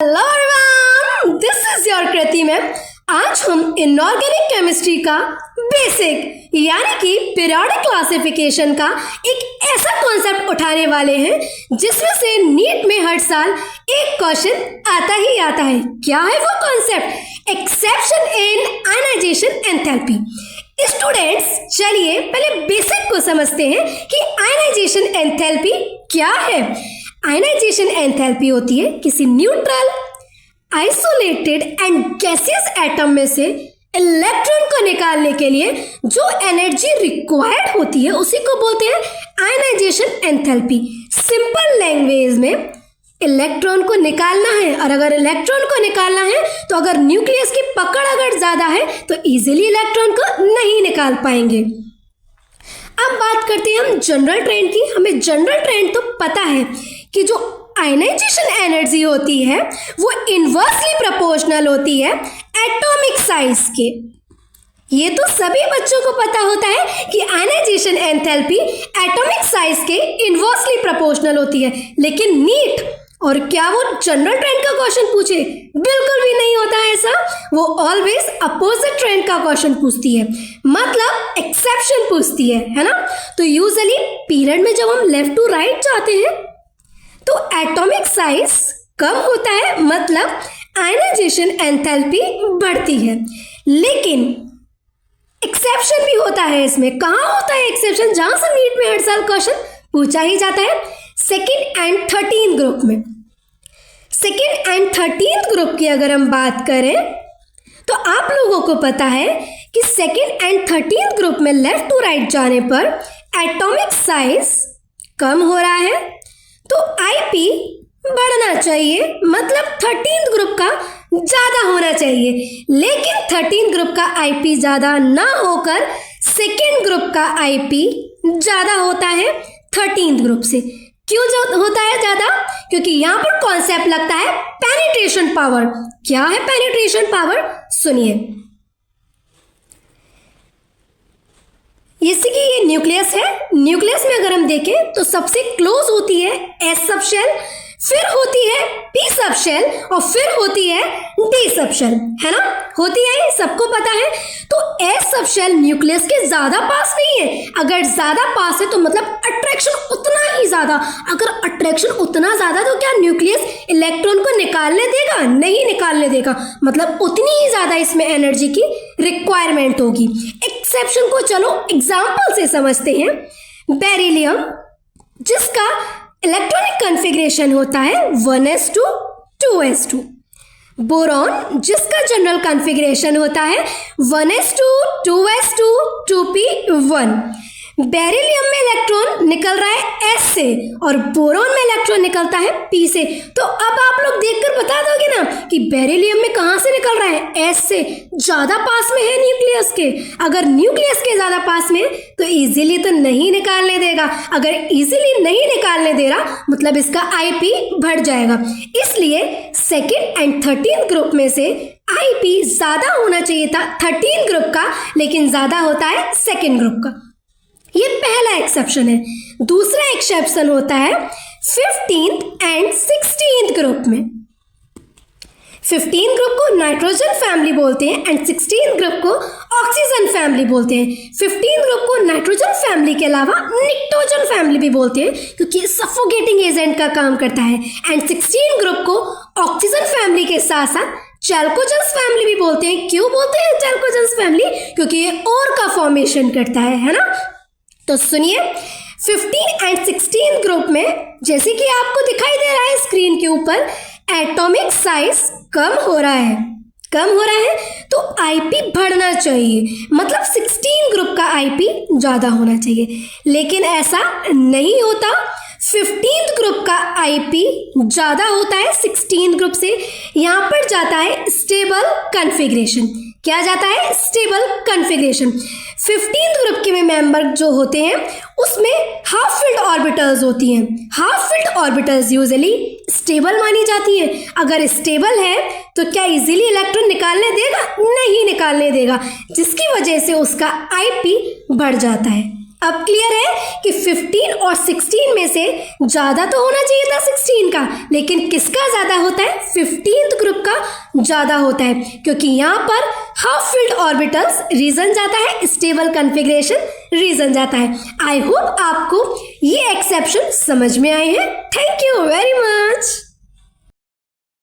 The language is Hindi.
Hello everyone, this is your Kriti ma'am. आज हम इनऑर्गेनिक केमिस्ट्री का बेसिक यानी कि पीरियोडिक क्लासिफिकेशन का एक ऐसा कॉन्सेप्ट उठाने वाले हैं जिसमें से नीट में हर साल एक क्वेश्चन आता ही आता है। क्या है वो concept? Exception in ionization enthalpy. Students, चलिए पहले बेसिक को समझते हैं कि आयनाइजेशन एंथैल्पी क्या है। आयनाइजेशन एंथैल्पी होती है किसी neutral, isolated and gaseous atom में से इलेक्ट्रॉन को निकालने के लिए जो एनर्जी रिक्वायर्ड होती है उसी को बोलते हैं आयनाइजेशन एंथैल्पी। सिंपल लैंग्वेज में इलेक्ट्रॉन को निकालना है, और अगर इलेक्ट्रॉन को निकालना है तो अगर न्यूक्लियस की पकड़ अगर ज़्यादा है तो इजीली इलेक्ट्रॉन को नहीं निकाल पाएंगे। अब बात करते हैं हम जनरल ट्रेंड की। हमें जनरल ट्रेंड तो पता है कि जो आयनाइजेशन एनर्जी होती है वो इनवर्सली प्रोपोर्शनल होती है एटॉमिक साइज के। ये तो सभी बच्चों को पता होता है कि आयनाइजेशन एंथैल्पी एटॉमिक साइज के इनवर्सली प्रोपोर्शनल होती है, लेकिन नीट और क्या वो जनरल ट्रेंड का क्वेश्चन पूछे? बिल्कुल भी नहीं होता है ऐसा। वो ऑलवेज अपोजिट ट्रेंड का क्वेश्चन पूछती है, मतलब एक्सेप्शन पूछती है ना। तो यूजुअली पीरियड में जब हम लेफ्ट टू राइट जाते हैं तो एटॉमिक साइज कम होता है, मतलब आयनाइजेशन एंथैल्पी बढ़ती है। लेकिन एक्सेप्शन भी होता है इसमें। कहाँ होता है एक्सेप्शन? जहां से नीट में हर साल क्वेश्चन पूछा ही जाता है, सेकेंड एंड 13 ग्रुप में। सेकेंड एंड 13 ग्रुप की अगर हम बात करें तो आप लोगों को पता है कि सेकेंड एंड 13 ग्रुप में लेफ्ट टू राइट जाने पर एटॉमिक साइज कम हो रहा है, तो आईपी बढ़ना चाहिए, मतलब 13 ग्रुप का ज़्यादा होना चाहिए। लेकिन 13 ग्रुप का आईपी ज़्यादा ना होकर सेकेंड ग्रुप का आईपी ज़्यादा होता है 13 ग्रुप से। क्यों जो होता है ज़्यादा? क्योंकि यहाँ पर कॉन्सेप्ट लगता है पेनिट्रेशन पावर। क्या है पेनिट्रेशन पावर? सुनिए। जैसे कि ये न्यूक्लियस है, न्यूक्लियस में अगर हम देखें तो सबसे क्लोज होती है एस सब शेल, फिर होती है पी सब शेल, और फिर होती है डी सब शेल, है ना। होती है, सबको पता है। तो एस सब शेल न्यूक्लियस के ज्यादा पास नहीं है। अगर ज्यादा पास है तो मतलब अट्रैक्शन उतना ही ज्यादा। अगर अट्रैक्शन उतना ज्यादा तो क्या न्यूक्लियस इलेक्ट्रॉन को निकालने देगा? नहीं निकालने देगा, मतलब उतनी ही ज्यादा इसमें एनर्जी की रिक्वायरमेंट होगी। एक्सेप्शन को चलो एग्जाम्पल से समझते हैं। बेरिलियम, जिसका इलेक्ट्रॉनिक कॉन्फ़िगरेशन होता है 1s2 2s2। बोरॉन, जिसका जनरल कॉन्फ़िगरेशन होता है 1s2 2s2 2p1। बेरिलियम में इलेक्ट्रॉन निकल रहा है S से और बोरॉन में इलेक्ट्रॉन निकलता है P से। तो अब आप लोग देखकर बता दोगे ना कि बेरिलियम में कहाँ से निकल रहा है? S से। ज़्यादा पास में है न्यूक्लियस के। अगर न्यूक्लियस के ज़्यादा पास में तो इजीली तो नहीं निकालने देगा। अगर इजीली नहीं निकालने दे रहा मतलब इसका आईपी बढ़ जाएगा। इसलिए सेकेंड एंड 13 ग्रुप में से आईपी ज़्यादा होना चाहिए था 13 ग्रुप का, लेकिन ज़्यादा होता है सेकेंड ग्रुप का। ये पहला एक्सेप्शन है। दूसरा एक्सेप्शन होता है 15th एंड 16th ग्रुप में। 15 ग्रुप को नाइट्रोजन फैमिली बोलते हैं एंड 16 ग्रुप को ऑक्सीजन फैमिली बोलते हैं। 15 ग्रुप को नाइट्रोजन फैमिली के अलावा निक्टोजन फैमिली भी बोलते हैं क्योंकि सफोकेटिंग एजेंट का काम करता है। एंड 16 ग्रुप को ऑक्सीजन फैमिली के साथ साथ चैल्कोजेंस फैमिली भी बोलते हैं। क्यों बोलते हैं चैल्कोजेंस फैमिली? क्योंकि ये और का फॉर्मेशन करता है ना। तो सुनिए, 15 एंड 16 ग्रुप में जैसे कि आपको दिखाई दे रहा है स्क्रीन के ऊपर, एटॉमिक साइज कम हो रहा है तो आईपी बढ़ना चाहिए, मतलब 16 ग्रुप का आईपी ज़्यादा होना चाहिए। लेकिन ऐसा नहीं होता। 15th ग्रुप का आईपी ज़्यादा होता है 16 ग्रुप से। यहाँ पर जाता है स्टेबल कॉन्फ़िगरेशन। क्या जाता है? Stable configuration. 15th ग्रुप के में मेंबर जो होते हैं उसमें हाफ फिल्ड ऑर्बिटल्स होती हैं। Half filled orbitals usually stable मानी जाती हैं। अगर स्टेबल है तो क्या इजीली इलेक्ट्रॉन निकालने देगा? नहीं निकालने देगा, जिसकी वजह से उसका आईपी बढ़ जाता है। अब क्लियर है कि 15 और 16 में से ज्यादा तो होना चाहिए था 16 का, लेकिन किसका ज्यादा होता है? 15th ग्रुप का ज्यादा होता है, क्योंकि यहाँ पर हाफ फिल्ड ऑर्बिटल्स रीजन जाता है, स्टेबल कॉन्फ़िगरेशन रीजन जाता है। आई होप आपको ये एक्सेप्शन समझ में आए हैं। Thank you very much.